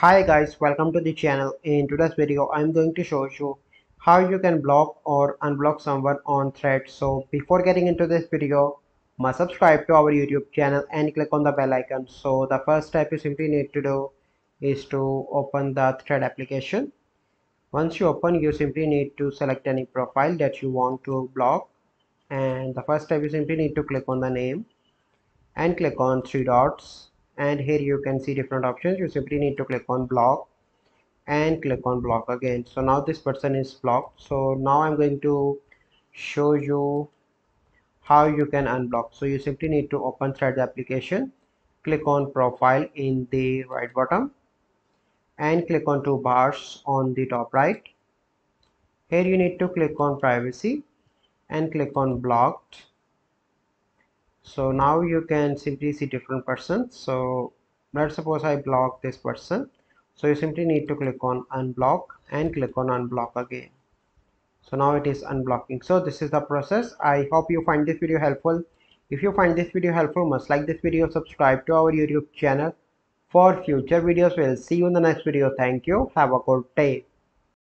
Hi guys, welcome to the channel. In today's video I'm going to show you how you can block or unblock someone on thread. So before getting into this video, must subscribe to our YouTube channel and click on the bell icon. So the first step you simply need to do is to open the thread application. Once you open, you simply need to select any profile that you want to block, and the first step you simply need to click on the name and click on three dots, and here you can see different options. You simply need to click on block and click on block again. So now this person is blocked. So now I'm going to show you how you can unblock. So you simply need to open thread application, click on profile in the right bottom and click on two bars on the top right. Here you need to click on privacy and click on blocked. So now you can simply see different persons. So let's suppose I block this person. So you simply need to click on unblock and click on unblock again. So now it is unblocking. So this is the process. I hope you find this video helpful. If you find this video helpful, must like this video, subscribe to our YouTube channel for future videos. We'll see you in the next video. Thank you. Have a good day.